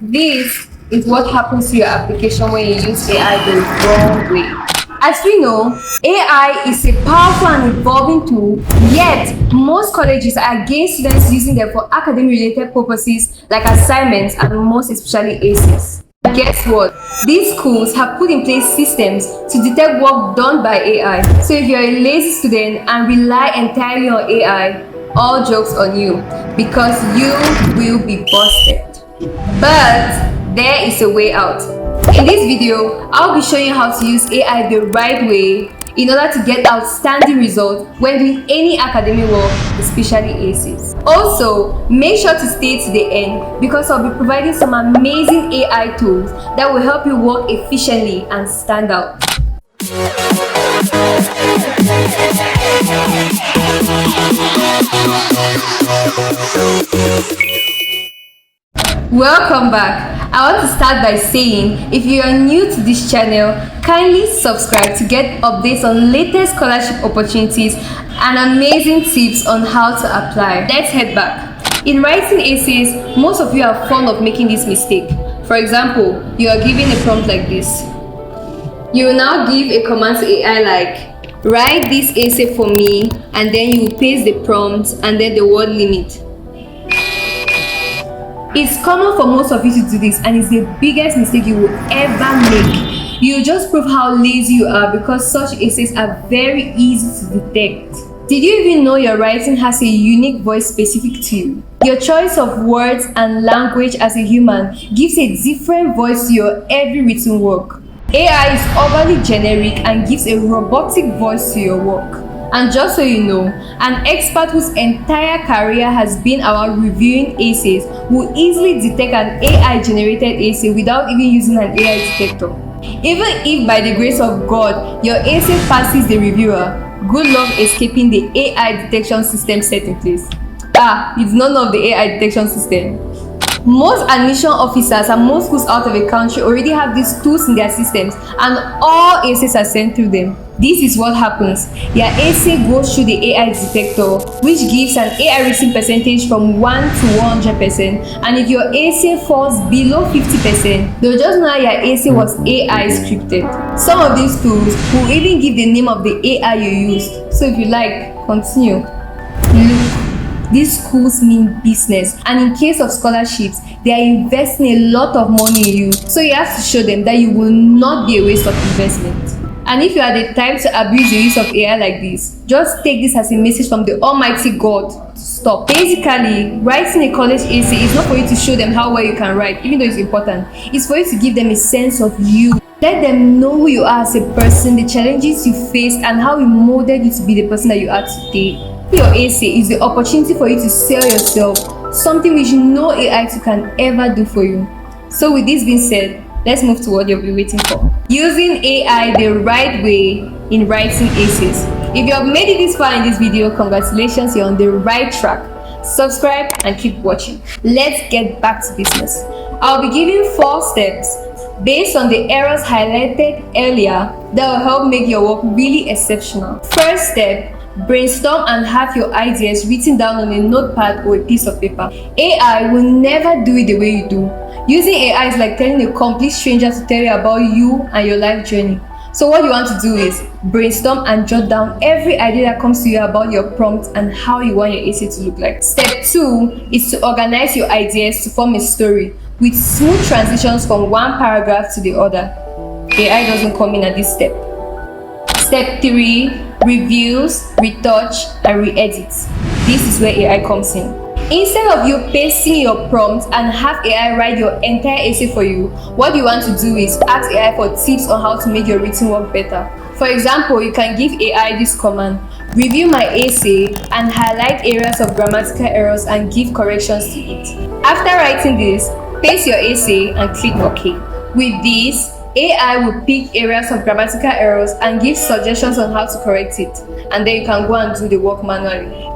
This is what happens to your application when you use AI the wrong way. As we know, AI is a powerful and evolving tool, yet most colleges are against students using them for academic-related purposes like assignments and most especially ESSAYS. Guess what? These schools have put in place systems to detect work done by AI. So if you're a lazy student and rely entirely on AI, all jokes on you, because you will be busted. But there is a way out. In this video, I'll be showing you how to use AI the right way in order to get outstanding results when doing any academic work, especially ESSAYS. Also, make sure to stay to the end because I'll be providing some amazing AI tools that will help you work efficiently and stand out. Welcome back. I want to start by saying, if you are new to this channel, kindly subscribe to get updates on latest scholarship opportunities and amazing tips on how to apply. Let's head back. In writing essays, most of you are fond of making this mistake. For example, you are given a prompt like this. You will now give a command to AI like, write this essay for me, and then you will paste the prompt and then the word limit. It's common for most of you to do this, and it's the biggest mistake you will ever make. You just prove how lazy you are because such essays are very easy to detect. Did you even know your writing has a unique voice specific to you? Your choice of words and language as a human gives a different voice to your every written work. AI is overly generic and gives a robotic voice to your work. And just so you know, an expert whose entire career has been about reviewing essays will easily detect an AI-generated essay without even using an AI detector. Even if by the grace of God, your essay passes the reviewer, good luck escaping the AI detection system set in place. It's none of the AI detection system. Most admission officers and most schools out of the country already have these tools in their systems, and all essays are sent through them. This is what happens. Your essay goes through the AI detector, which gives an AI written percentage from 1 to 100%, and if your essay falls below 50%, they'll just know your essay was AI scripted. Some of these tools will even give the name of the AI you used. So if you like, continue. Look. These schools mean business, and in case of scholarships, they are investing a lot of money in you. So you have to show them that you will not be a waste of investment. And if you are the type to abuse the use of AI like this, just take this as a message from the Almighty God to stop. Basically, writing a college essay is not for you to show them how well you can write, even though it's important. It's for you to give them a sense of you. Let them know who you are as a person, the challenges you faced, and how it molded you to be the person that you are today. Your essay is the opportunity for you to sell yourself, something which no AI can ever do for you. So with this being said, let's move to what you'll be waiting for. Using AI the right way in writing essays. If you have made it this far in this video, congratulations, you're on the right track. Subscribe and keep watching. Let's get back to business. I'll be giving 4 steps based on the errors highlighted earlier that will help make your work really exceptional. First step, brainstorm and have your ideas written down on a notepad or a piece of paper. AI will never do it the way you do. Using AI is like telling a complete stranger to tell you about you and your life journey. So what you want to do is brainstorm and jot down every idea that comes to you about your prompt and how you want your essay to look like. Step 2 is to organize your ideas to form a story with smooth transitions from one paragraph to the other. AI doesn't come in at this step. Step 3, reviews, retouch, and re-edit. This is where AI comes in. Instead of you pasting your prompt and have AI write your entire essay for you, what you want to do is ask AI for tips on how to make your written work better. For example, you can give AI this command: review my essay and highlight areas of grammatical errors and give corrections to it. After writing this, paste your essay and click OK. With this, AI will pick areas of grammatical errors and give suggestions on how to correct it, and then you can go and do the work manually.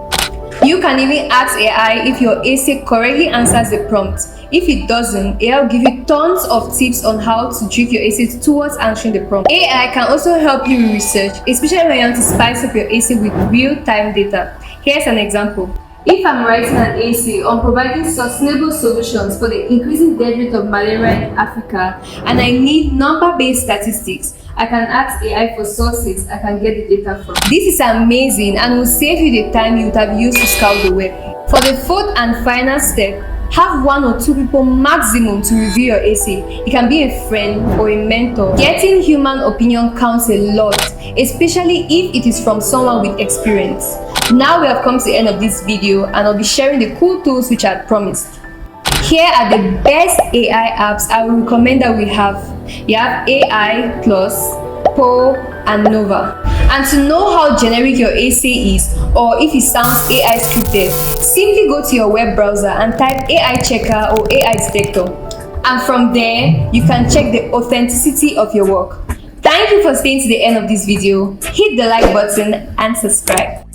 You can even ask AI if your essay correctly answers the prompt. If it doesn't, AI will give you tons of tips on how to drift your essay towards answering the prompt. AI can also help you with research, especially when you want to spice up your essay with real-time data. Here's an example. If I'm writing an essay on providing sustainable solutions for the increasing death rate of malaria in Africa and I need number-based statistics, I can ask AI for sources I can get the data from. This is amazing and will save you the time you would have used to scout the web. For the fourth and final step, have 1 or 2 people maximum to review your essay. It can be a friend or a mentor. Getting human opinion counts a lot, especially if it is from someone with experience. Now we have come to the end of this video and I'll be sharing the cool tools which I had promised. Here are the best AI apps I would recommend that we have. You have AI Plus, Po, and Nova. And to know how generic your essay is or if it sounds AI scripted, simply go to your web browser and type AI checker or AI detector. And from there, you can check the authenticity of your work. Thank you for staying to the end of this video. Hit the like button and subscribe.